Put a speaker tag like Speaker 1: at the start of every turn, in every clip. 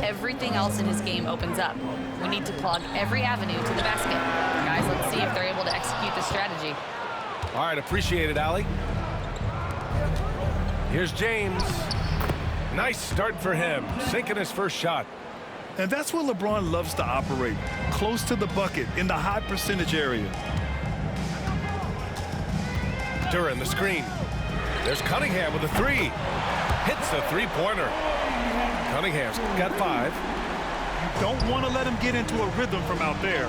Speaker 1: everything else in his game opens up. We need to plug every avenue to the basket. Guys, let's see if they're able to execute this strategy.
Speaker 2: All right, appreciate it, Allie. Here's James. Nice start for him, sinking his first shot.
Speaker 3: And that's where LeBron loves to operate, close to the bucket in the high percentage area.
Speaker 2: Duran, the screen. There's Cunningham with a three. Hits the three-pointer. Cunningham's got 5.
Speaker 3: You don't want to let him get into a rhythm from out there.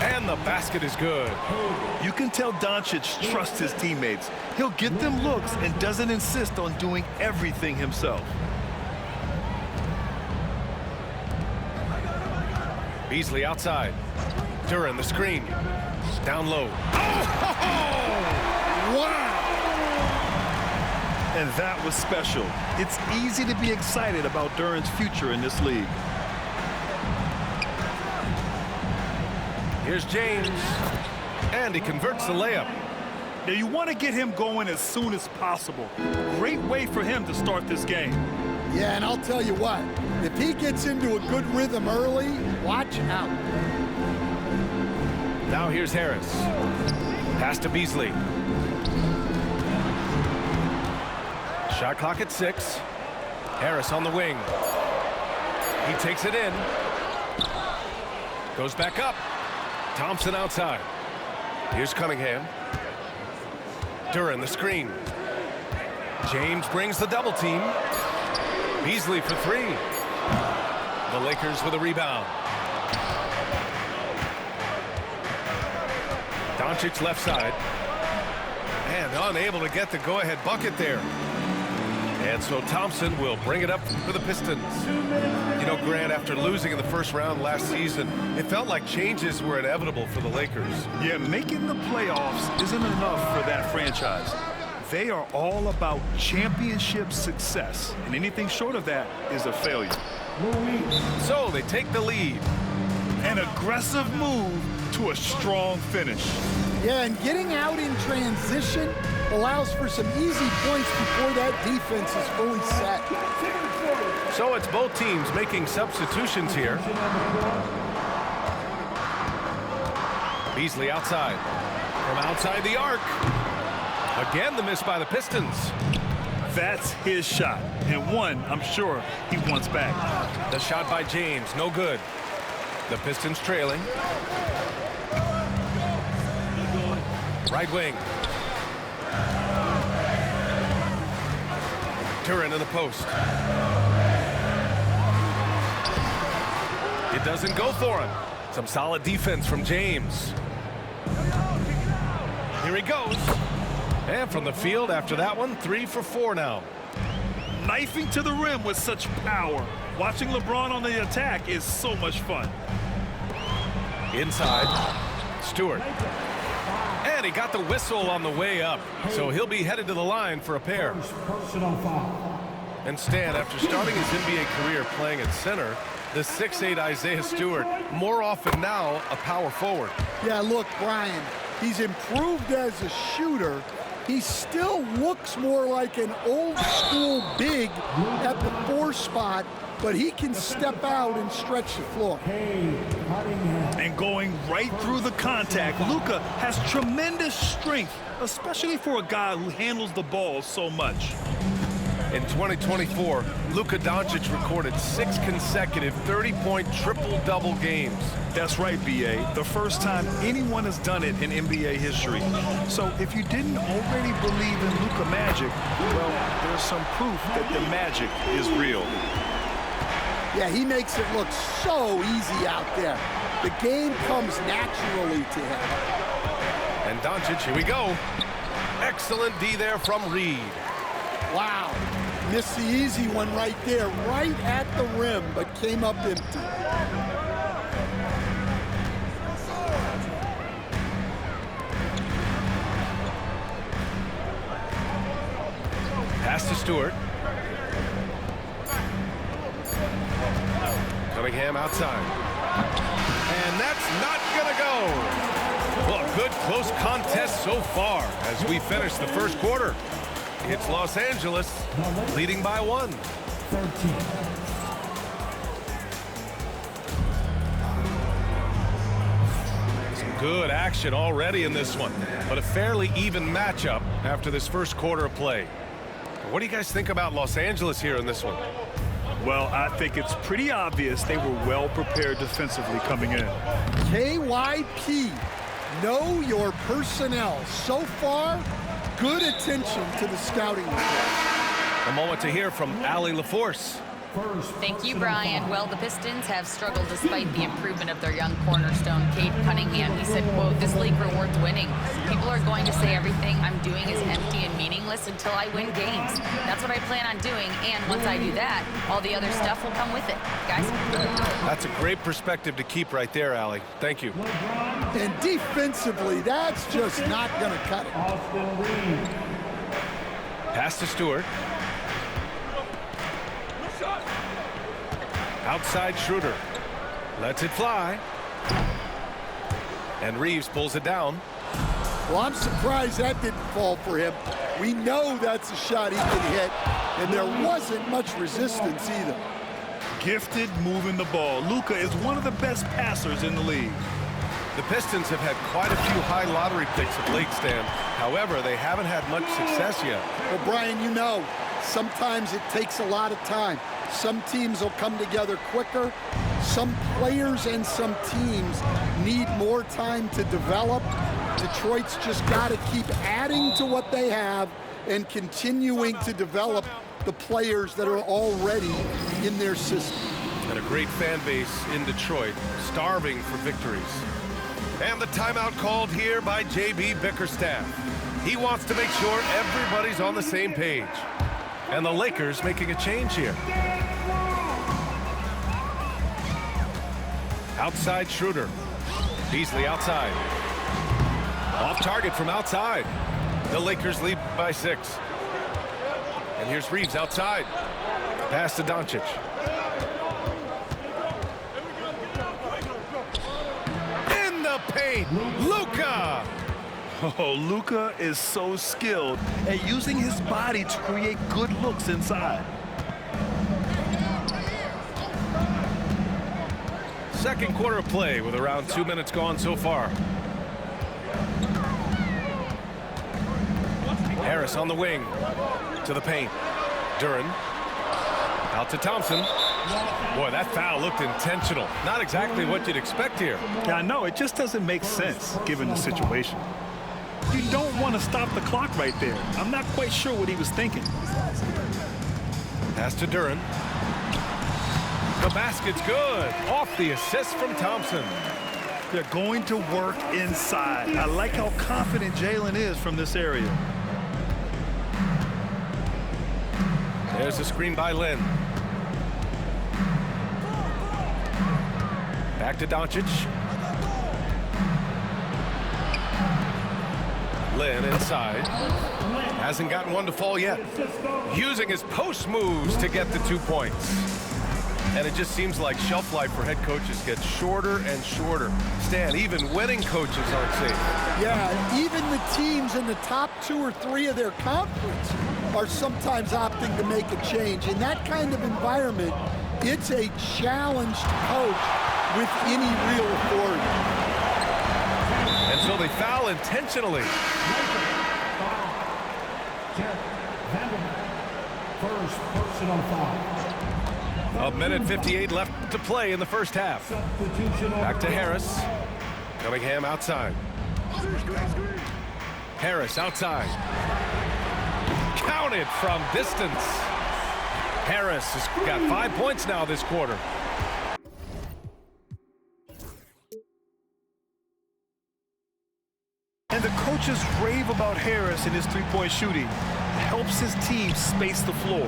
Speaker 2: And the basket is good.
Speaker 3: You can tell Doncic trusts his teammates. He'll get them looks and doesn't insist on doing everything himself.
Speaker 2: Beasley outside. Duran, the screen. Down low. Oh! Wow!
Speaker 3: And that was special. It's easy to be excited about Duran's future in this league.
Speaker 2: Here's James. And he converts the layup.
Speaker 3: Now you want to get him going as soon as possible. Great way for him to start this game.
Speaker 4: Yeah, and I'll tell you what, if he gets into a good rhythm early, watch out.
Speaker 2: Now here's Harris. Pass to Beasley. Shot clock at 6. Harris on the wing. He takes it in. Goes back up. Thompson outside. Here's Cunningham. Duran, the screen. James brings the double team. Beasley for 3. The Lakers with a rebound. Doncic left side. And unable to get the go-ahead bucket there. And so Thompson will bring it up for the Pistons. You know, Grant, after losing in the first round last season, it felt like changes were inevitable for the Lakers.
Speaker 3: Yeah, making the playoffs isn't enough for that franchise. They are all about championship success, and anything short of that is a failure.
Speaker 2: So they take the lead.
Speaker 3: An aggressive move to a strong finish.
Speaker 4: Yeah, and getting out in transition allows for some easy points before that defense is fully set.
Speaker 2: So it's both teams making substitutions here. Beasley outside. From outside the arc. Again, the miss by the Pistons.
Speaker 3: That's his shot, and one I'm sure he wants back.
Speaker 2: The shot by James, no good. The Pistons trailing. Right wing. Duran in the post. It doesn't go for him. Some solid defense from James. Here he goes. And from the field after that one, 3 for 4 now.
Speaker 3: Knifing to the rim with such power. Watching LeBron on the attack is so much fun.
Speaker 2: Inside, Stewart. And he got the whistle on the way up, so he'll be headed to the line for a pair. And Stan, after starting his NBA career playing at center, the 6'8" Isaiah Stewart, more often now a power forward.
Speaker 4: Yeah, look, Brian, he's improved as a shooter. He still looks more like an old-school big at the 4 spot, but he can step out and stretch the floor.
Speaker 3: And going right through the contact, Luka has tremendous strength, especially for a guy who handles the ball so much.
Speaker 2: In 2024, Luka Doncic recorded 6 consecutive 30-point triple-double games.
Speaker 3: That's right, B.A. The first time anyone has done it in NBA history. So if you didn't already believe in Luka magic, well, there's some proof that the magic is real.
Speaker 4: Yeah, he makes it look so easy out there. The game comes naturally to him.
Speaker 2: And Doncic, here we go. Excellent D there from Reed.
Speaker 4: Wow. Missed the easy one right there, right at the rim, but came up empty.
Speaker 2: Pass to Stewart. Cunningham outside. And that's not gonna go. Well, good close contest so far as we finish the first quarter. It's Los Angeles leading by 1. Good action already in this one, but a fairly even matchup after this first quarter of play. What do you guys think about Los Angeles here in this one?
Speaker 3: Well, I think it's pretty obvious they were well prepared defensively coming in.
Speaker 4: KYP, know your personnel. So far, good attention to the scouting report.
Speaker 2: A moment to hear from Allie LaForce.
Speaker 1: Thank you, Brian. Well, the Pistons have struggled despite the improvement of their young cornerstone, Cade Cunningham. He said, quote, "This league rewards winning. People are going to say everything I'm doing is empty and meaningless until I win games. That's what I plan on doing, and once I do that, all the other stuff will come with it." Guys?
Speaker 2: That's a great perspective to keep right there, Allie. Thank you.
Speaker 4: And defensively, that's just not going to cut it.
Speaker 2: Pass to Stewart. Outside Schroeder. Lets it fly. And Reeves pulls it down.
Speaker 4: Well, I'm surprised that didn't fall for him. We know that's a shot he can hit, and there wasn't much resistance either.
Speaker 3: Gifted moving the ball. Luka is one of the best passers in the league.
Speaker 2: The Pistons have had quite a few high lottery picks of late, Stan. However, they haven't had much success yet.
Speaker 4: Well, Brian, you know, sometimes it takes a lot of time. Some teams will come together quicker. Some players and some teams need more time to develop. Detroit's just got to keep adding to what they have and continuing to develop the players that are already in their system.
Speaker 2: And a great fan base in Detroit, starving for victories. And the timeout called here by J.B. Bickerstaff. He wants to make sure everybody's on the same page. And the Lakers making a change here. Outside Schroeder. Beasley outside. Off target from outside. The Lakers lead by 6. And here's Reeves outside. Pass to Doncic. In the paint, Luka!
Speaker 3: Oh, Luka is so skilled at using his body to create good looks inside.
Speaker 2: Second quarter of play with around 2 minutes gone so far. Harris on the wing to the paint. Duren out to Thompson. Boy, that foul looked intentional. Not exactly what you'd expect here.
Speaker 3: Yeah, I know. It just doesn't make sense given the situation. You don't want to stop the clock right there. I'm not quite sure what he was thinking.
Speaker 2: Pass to Duren. The basket's good. Off the assist from Thompson.
Speaker 3: They're going to work inside. I like how confident Jalen is from this area.
Speaker 2: There's a screen by Lin. Back to Doncic. Lin inside. Hasn't gotten one to fall yet. Using his post moves to get the 2 points. And it just seems like shelf life for head coaches gets shorter and shorter. Stan, even winning coaches aren't safe.
Speaker 4: Yeah, even the teams in the top 2 or 3 of their conference are sometimes opting to make a change. In that kind of environment, it's a challenge to coach with any real authority.
Speaker 2: And so they foul intentionally.
Speaker 5: First personal foul.
Speaker 2: A minute 58 left to play in the first half. Back to Harris. Cunningham outside. Harris outside. Counted from distance. Harris has got 5 points now this quarter.
Speaker 3: And the coaches rave about Harris and his three-point shooting. It helps his team space the floor.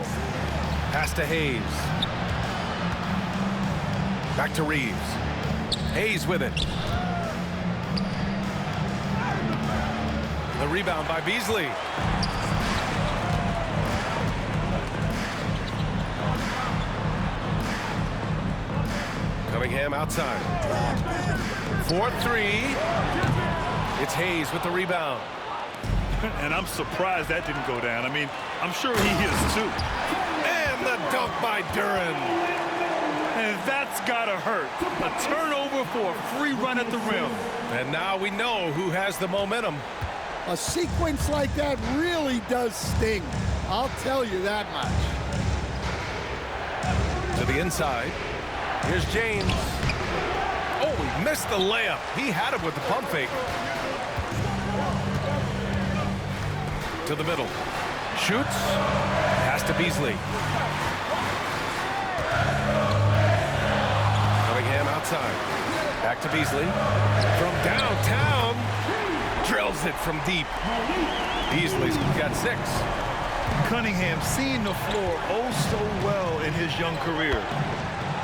Speaker 2: Pass to Hayes. Back to Reeves. Hayes with it. The rebound by Beasley. Cunningham outside. 4-3. It's Hayes with the rebound.
Speaker 3: And I'm surprised that didn't go down. I mean, I'm sure he is too.
Speaker 2: And the dunk by Duren.
Speaker 3: And That's gotta hurt. A turnover for a free run at the rim.
Speaker 2: And now we know who has the momentum.
Speaker 4: A sequence like that really does sting. I'll tell you that much.
Speaker 2: To the inside. Here's James. Oh, he missed the layup. He had it with the pump fake. To the middle. Shoots. Pass to Beasley. Cunningham outside. Back to Beasley. From downtown. Drills it from deep. Beasley's got 6.
Speaker 3: Cunningham seeing the floor oh so well in his young career.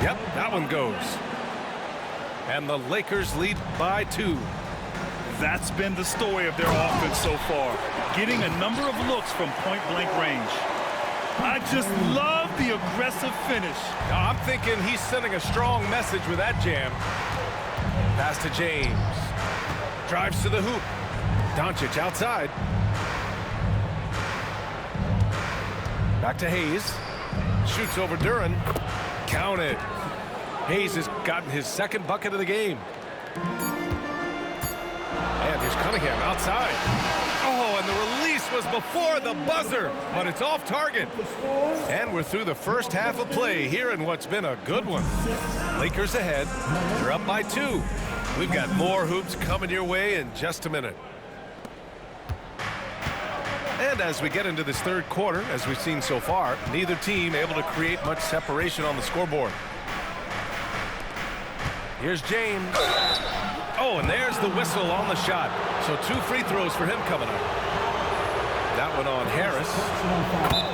Speaker 2: Yep, that one goes. And the Lakers lead by 2.
Speaker 3: That's been the story of their offense so far, getting a number of looks from point-blank range. I just love the aggressive finish.
Speaker 2: Now, I'm thinking he's sending a strong message with that jam. Pass to James. Drives to the hoop. Doncic outside. Back to Hayes. Shoots over Duran. Counted. Hayes has gotten his 2nd bucket of the game. And here's Cunningham outside. Oh, and the release was before the buzzer, but it's off target. And we're through the first half of play here in what's been a good one. Lakers ahead. They're up by 2. We've got more hoops coming your way in just a minute. And as we get into this 3rd quarter, as we've seen so far, neither team able to create much separation on the scoreboard. Here's James. Oh, and there's the whistle on the shot. So 2 free throws for him coming up. That one on Harris.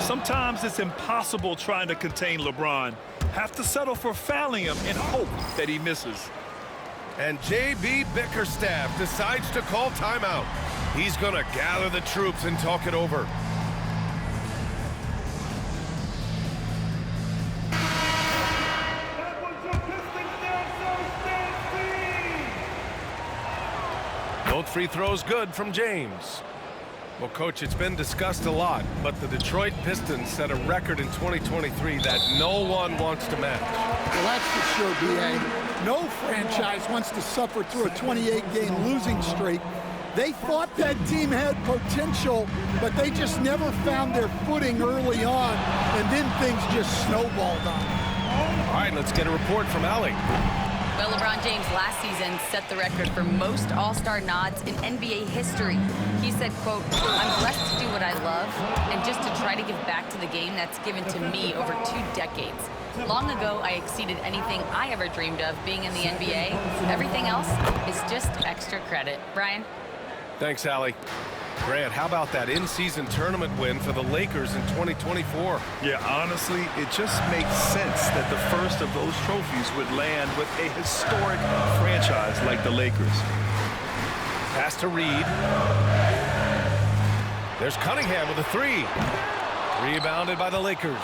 Speaker 3: Sometimes it's impossible trying to contain LeBron. Have to settle for fouling him and hope that he misses.
Speaker 2: And J.B. Bickerstaff decides to call timeout. He's going to gather the troops and talk it over. Both free throws good from James. Well, Coach, it's been discussed a lot, but the Detroit Pistons set a record in 2023 that no one wants to match.
Speaker 4: Well, that's for sure, B.A. No franchise wants to suffer through a 28-game losing streak. They thought that team had potential, but they just never found their footing early on, and then things just snowballed on them.
Speaker 2: All right, let's get a report from Allie.
Speaker 1: Well, LeBron James last season set the record for most All-Star nods in NBA history. He said, quote, "I'm blessed to do what I love and just to try to give back to the game that's given to me over 2 decades. Long ago, I exceeded anything I ever dreamed of being in the NBA. Everything else is just extra credit." Brian?
Speaker 2: Thanks, Allie. Grant, how about that in-season tournament win for the Lakers in 2024?
Speaker 3: Yeah, honestly, it just makes sense that the first of those trophies would land with a historic franchise like the Lakers.
Speaker 2: Pass to Reed. There's Cunningham with a 3. Rebounded by the Lakers.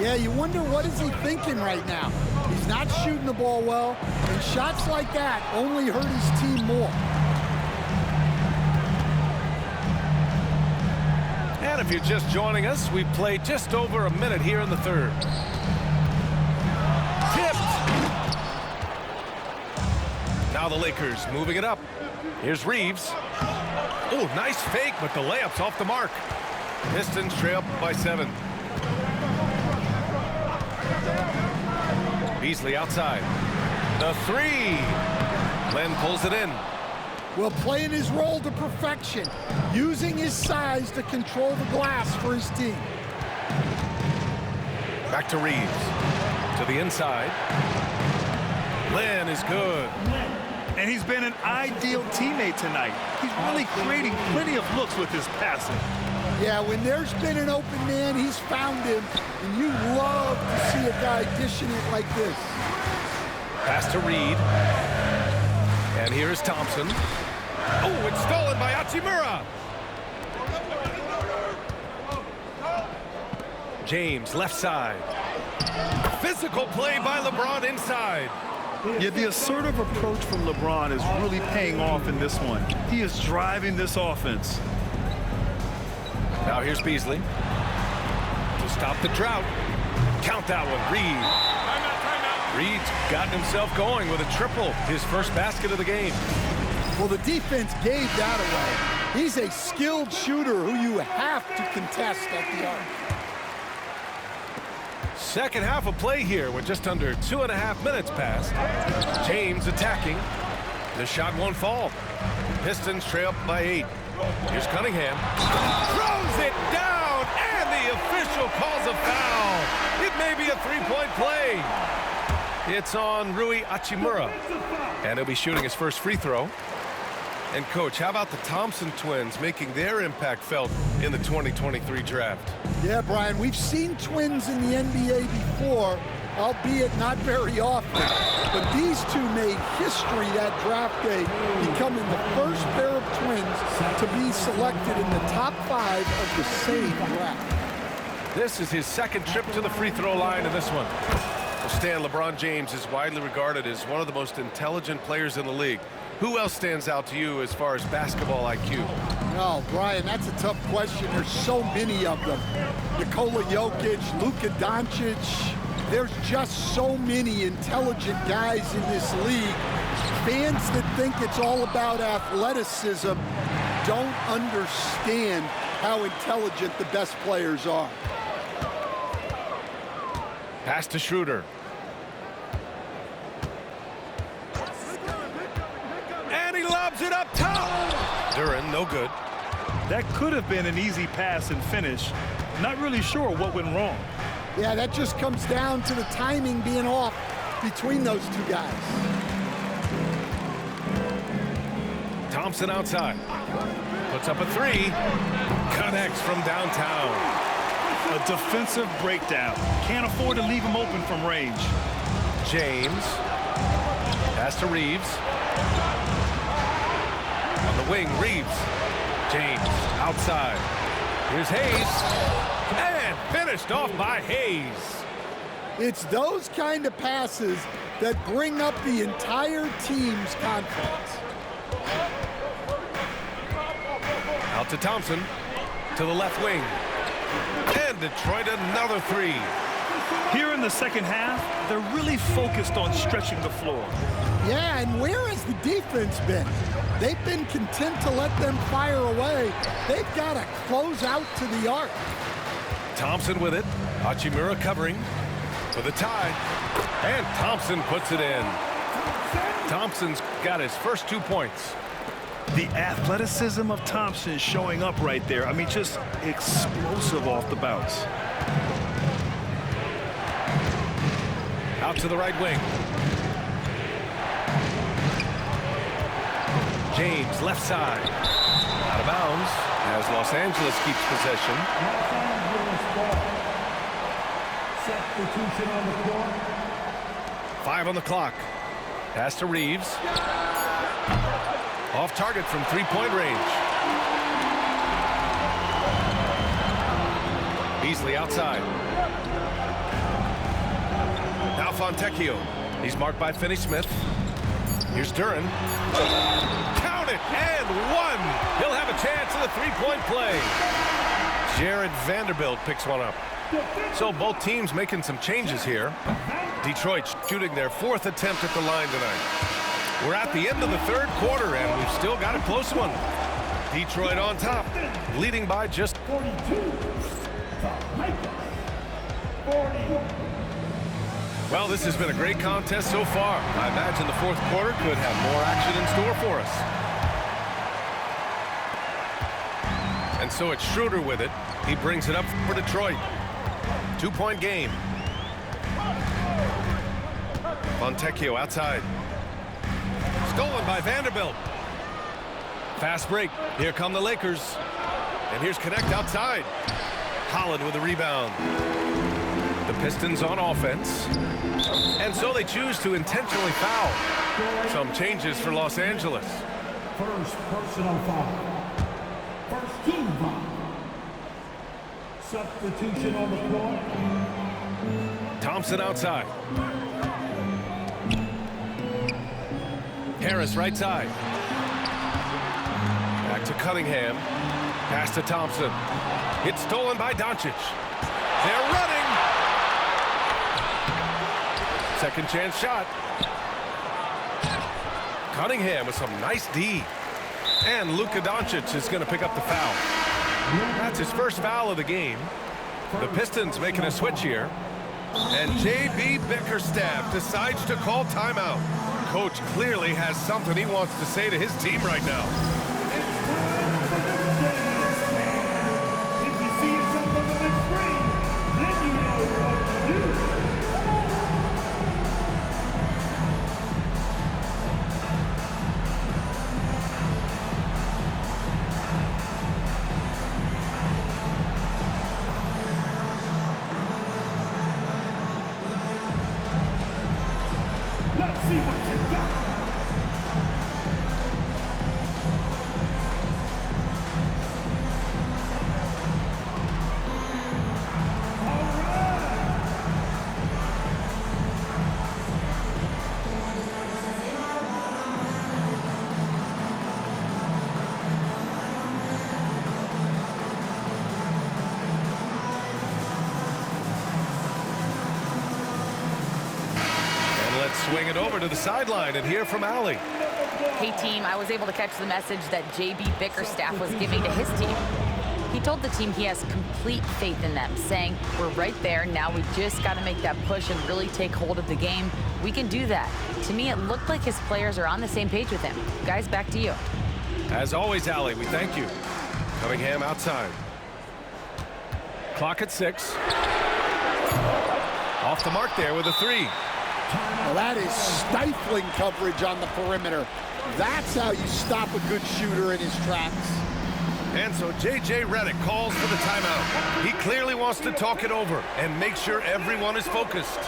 Speaker 4: Yeah, you wonder what is he thinking right now. He's not shooting the ball well, and shots like that only hurt his team more.
Speaker 2: And if you're just joining us, we've played just over a minute here in the 3rd. Tipped. Now the Lakers moving it up. Here's Reeves. Oh, nice fake, but the layup's off the mark. Pistons trail by 7. Beasley outside. The 3. Glenn pulls it in.
Speaker 4: Well, playing his role to perfection, using his size to control the glass for his team.
Speaker 2: Back to Reeves. To the inside. Glenn is good.
Speaker 3: And he's been an ideal teammate tonight. He's really creating plenty of looks with his passing.
Speaker 4: Yeah, when there's been an open man, he's found him, and you love to see a guy dishing it like this.
Speaker 2: Pass to Reed. And here is Thompson. Oh, it's stolen by Hachimura. James, left side. Physical play by LeBron inside.
Speaker 3: Yeah, the assertive approach from LeBron is really paying off in this one. He is driving this offense.
Speaker 2: Now here's Beasley. To stop the drought. Count that one, Reed. Reed's gotten himself going with a triple, his first basket of the game.
Speaker 4: Well, the defense gave that away. He's a skilled shooter who you have to contest at the arc.
Speaker 2: Second half of play here with just under 2.5 minutes passed. James attacking. The shot won't fall. Pistons trail by 8. Here's Cunningham. Throws it down, and the official calls a foul. It may be a three-point play. It's on Rui Hachimura, and he'll be shooting his first free throw. And, Coach, how about the Thompson twins making their impact felt in the 2023 draft?
Speaker 4: Yeah, Brian, we've seen twins in the NBA before, albeit not very often. But these two made history that draft day, becoming the first pair of twins to be selected in the top 5 of the same draft.
Speaker 2: This is his second trip to the free throw line in this one. Well, Stan, LeBron James is widely regarded as one of the most intelligent players in the league. Who else stands out to you as far as basketball IQ?
Speaker 4: Oh, Brian, that's a tough question. There's so many of them. Nikola Jokic, Luka Doncic. There's just so many intelligent guys in this league. Fans that think it's all about athleticism don't understand how intelligent the best players are.
Speaker 2: Pass to Schroeder. And he lobs it up top. Duran, no good.
Speaker 3: That could have been an easy pass and finish. Not really sure what went wrong.
Speaker 4: Yeah, that just comes down to the timing being off between those two guys.
Speaker 2: Thompson outside. Puts up a three. Connects from downtown.
Speaker 3: A defensive breakdown. Can't afford to leave him open from range.
Speaker 2: James. Pass to Reeves. On the wing, Reeves. James outside. Here's Hayes. And finished off by Hayes.
Speaker 4: It's those kind of passes that bring up the entire team's confidence.
Speaker 2: Out to Thompson. To the left wing. And Detroit another three.
Speaker 3: Here in the second half, they're really focused on stretching the floor.
Speaker 4: Yeah, and where has the defense been? They've been content to let them fire away. They've got to close out to the arc.
Speaker 2: Thompson with it. Hachimura covering for the tie. And Thompson puts it in. Thompson's got his first 2 points.
Speaker 3: The athleticism of Thompson showing up right there. I mean, just explosive off the bounce.
Speaker 2: Out to the right wing. James, left side. Out of bounds as Los Angeles keeps possession.
Speaker 5: Substitution on the court.
Speaker 2: 5 on the clock. Pass to Reeves. Off target from three-point range. Beasley outside. Now Fontecchio. He's marked by Finney-Smith. Here's Duran. Count it, and one. He'll have a chance in the three-point play. Jared Vanderbilt picks one up. So both teams making some changes here. Detroit shooting their 4th attempt at the line tonight. We're at the end of the third quarter, and we've still got a close one. Detroit on top, leading by just
Speaker 5: 42. 40.
Speaker 2: Well, this has been a great contest so far. I imagine the fourth quarter could have more action in store for us. And so it's Schroeder with it. He brings it up for Detroit. 2-point game. Fontecchio outside. Stolen by Vanderbilt. Fast break. Here come the Lakers. And here's Connect outside. Holland with a rebound. The Pistons on offense. And so they choose to intentionally foul. Some changes for Los Angeles.
Speaker 5: First personal foul. First team foul. Substitution on the court.
Speaker 2: Thompson outside. Harris right side. Back to Cunningham. Pass to Thompson. It's stolen by Doncic. They're running. second chance shot. Cunningham with some nice D. And Luka Doncic is going to pick up the foul. That's his first foul of the game. The Pistons making a switch here. And J.B. Bickerstaff decides to call timeout. Coach clearly has something he wants to say to his team right now.
Speaker 5: If you see yourself on the big screen, then you know what to do. Let's see what you got.
Speaker 2: Swing it over to the sideline and hear from Allie.
Speaker 1: Hey team, I was able to catch the message that J.B. Bickerstaff was giving to his team. He told the team he has complete faith in them, saying, we're right there, now we just got to make that push and really take hold of the game. We can do that. To me, it looked like his players are on the same page with him. Guys, back to you.
Speaker 2: As always, Allie, we thank you. Cunningham outside. Clock at 6. Off the mark there with a 3.
Speaker 4: Well, that is stifling coverage on the perimeter. That's how you stop a good shooter in his tracks.
Speaker 2: And so J.J. Redick calls for the timeout. He clearly wants to talk it over and make sure everyone is focused.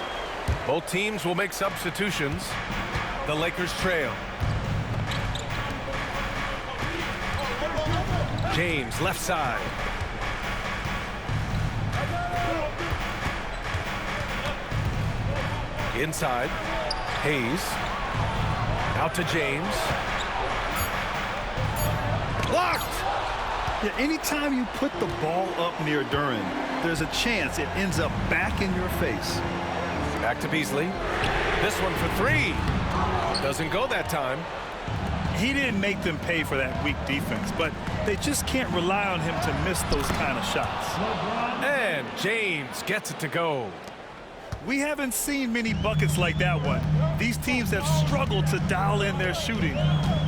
Speaker 2: Both teams will make substitutions. The Lakers trail. James, left side. Inside, Hayes, out to James. Blocked!
Speaker 3: Yeah, anytime you put the ball up near Duren, there's a chance it ends up back in your face.
Speaker 2: Back to Beasley. This one for 3. Doesn't go that time.
Speaker 3: He didn't make them pay for that weak defense, but they just can't rely on him to miss those kind of shots.
Speaker 2: And James gets it to go.
Speaker 3: We haven't seen many buckets like that one. These teams have struggled to dial in their shooting.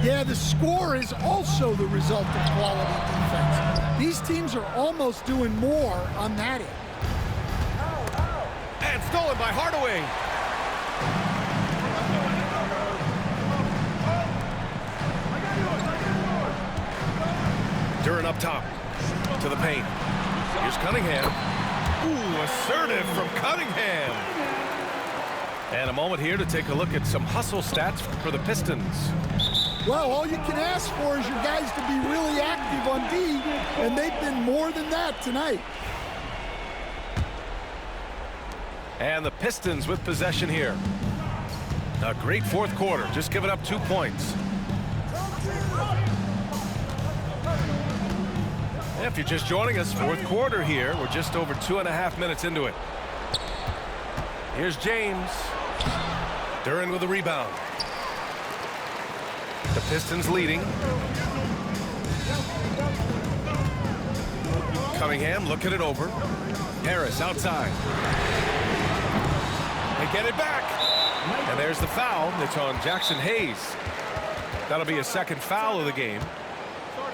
Speaker 4: Yeah, the score is also the result of quality defense. These teams are almost doing more on that end.
Speaker 2: And stolen by Hardaway. Duren up top to the paint. Here's Cunningham. Ooh, assertive from Cunningham. And a moment here to take a look at some hustle stats for the Pistons.
Speaker 4: Well, all you can ask for is your guys to be really active on D, and they've been more than that tonight.
Speaker 2: And the Pistons with possession here. A great fourth quarter, just giving up 2 points. If you're just joining us, fourth quarter here. We're just over 2.5 minutes into it. Here's James. Duren with a rebound. The Pistons leading. Cunningham looking it over. Harris outside. They get it back. And there's the foul. It's on Jackson Hayes. That'll be a second foul of the game.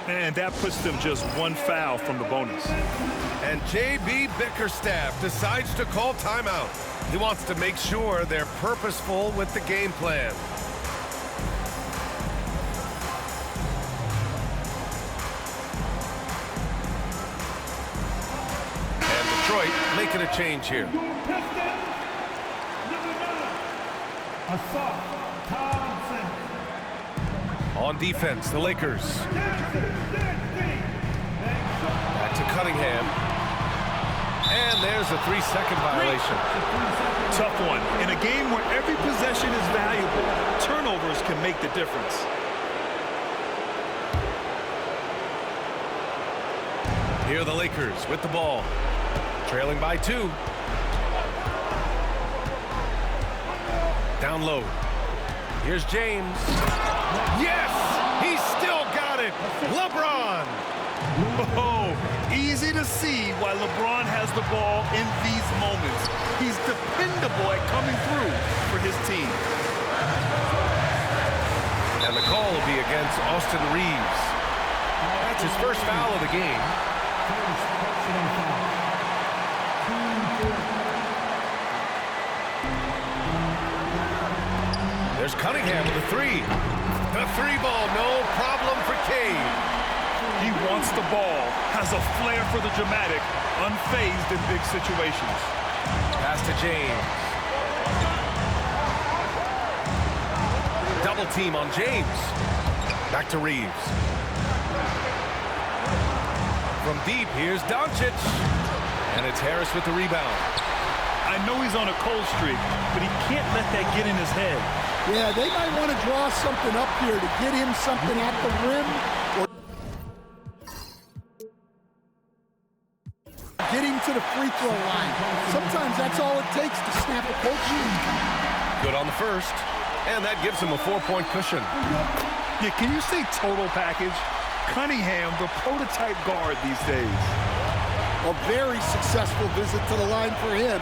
Speaker 3: And that puts them just 1 foul from the bonus.
Speaker 2: And J.B. Bickerstaff decides to call timeout. He wants to make sure they're purposeful with the game plan. And Detroit making a change here. On defense, the Lakers. Back to Cunningham. And there's a 3-second violation.
Speaker 3: Tough one. In a game where every possession is valuable, turnovers can make the difference.
Speaker 2: Here are the Lakers with the ball. Trailing by 2. Down low. Here's James. Yes! He's still got it! LeBron!
Speaker 3: Oh, easy to see why LeBron has the ball in these moments. He's dependable at coming through for his team.
Speaker 2: And the call will be against Austin Reeves. That's his first foul of the game. There's Cunningham with the three. The three ball, no problem for Cade.
Speaker 3: He wants the ball, has a flair for the dramatic, unfazed in big situations.
Speaker 2: Pass to James. Double team on James. Back to Reeves. From deep, here's Doncic. And it's Harris with the rebound.
Speaker 3: I know he's on a cold streak, but he can't let that get in his head.
Speaker 4: Yeah, they might want to draw something up here to get him something at the rim or get him to the free throw line. Sometimes that's all it takes to snap a coach.
Speaker 2: Good on the first, and that gives him a 4-point cushion.
Speaker 3: Yeah, can you say total package? Cunningham, the prototype guard these days.
Speaker 4: A very successful visit to the line for him.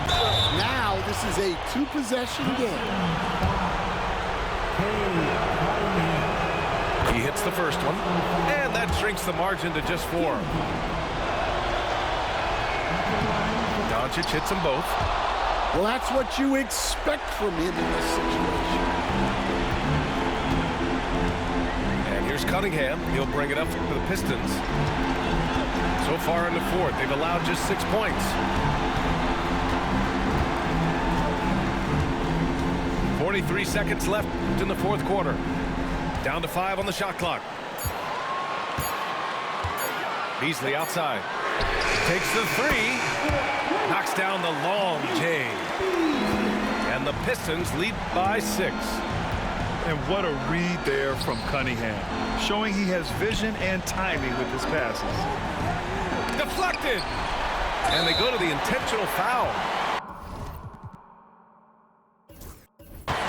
Speaker 4: Now this is a 2-possession game.
Speaker 2: He hits the first one, and that shrinks the margin to just 4. Doncic hits them both.
Speaker 4: Well, that's what you expect from him in this situation.
Speaker 2: And here's Cunningham. He'll bring it up for the Pistons. So far in the fourth, they've allowed just 6 points. 43 seconds left in the fourth quarter. Down to 5 on the shot clock. Beasley outside. Takes the three. Knocks down the long J. And the Pistons lead by 6.
Speaker 3: And what a read there from Cunningham, showing he has vision and timing with his passes.
Speaker 2: Deflected. And they go to the intentional foul.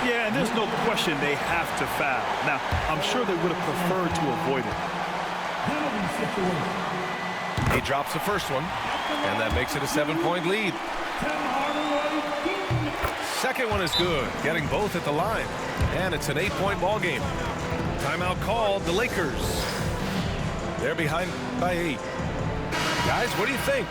Speaker 3: Yeah, and there's no question they have to foul. Now, I'm sure they would have preferred to avoid it.
Speaker 2: He drops the first one, and that makes it a 7-point lead. Second one is good, getting both at the line. And it's an 8-point ball game. Timeout called, the Lakers. They're behind by 8. Guys, what do you think?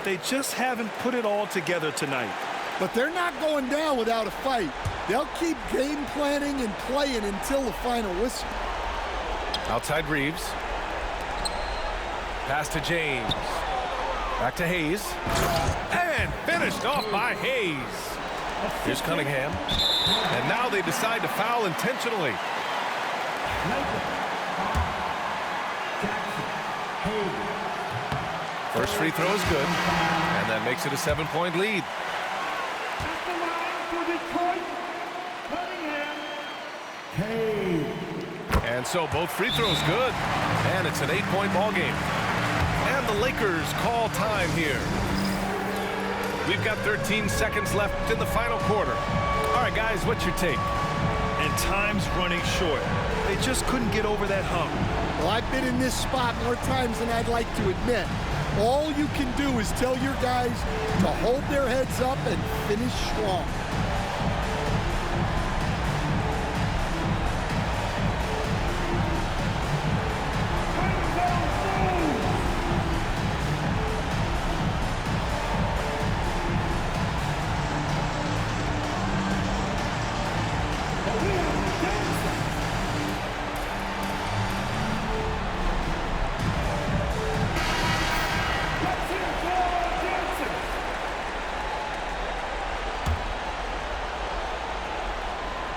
Speaker 3: They just haven't put it all together tonight.
Speaker 4: But they're not going down without a fight. They'll keep game planning and playing until the final whistle.
Speaker 2: Outside Reeves. Pass to James. Back to Hayes. And finished off by Hayes. Here's Cunningham. And now they decide to foul intentionally. First free throw is good. And that makes it a 7-point lead. And so both free throws good. And it's an 8-point ball game. And the Lakers call time here. We've got 13 seconds left in the final quarter. All right, guys, what's your take?
Speaker 3: And time's running short. They just couldn't get over that hump.
Speaker 4: Well, I've been in this spot more times than I'd like to admit. All you can do is tell your guys to hold their heads up and finish strong.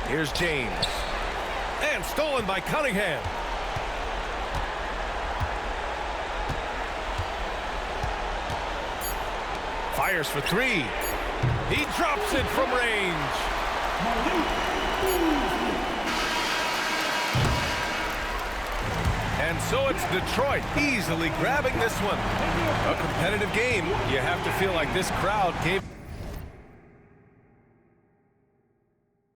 Speaker 2: Here's James. And stolen by Cunningham. Fires for 3. He drops it from range. And so it's Detroit easily grabbing this one. A competitive game. You have to feel like this crowd gave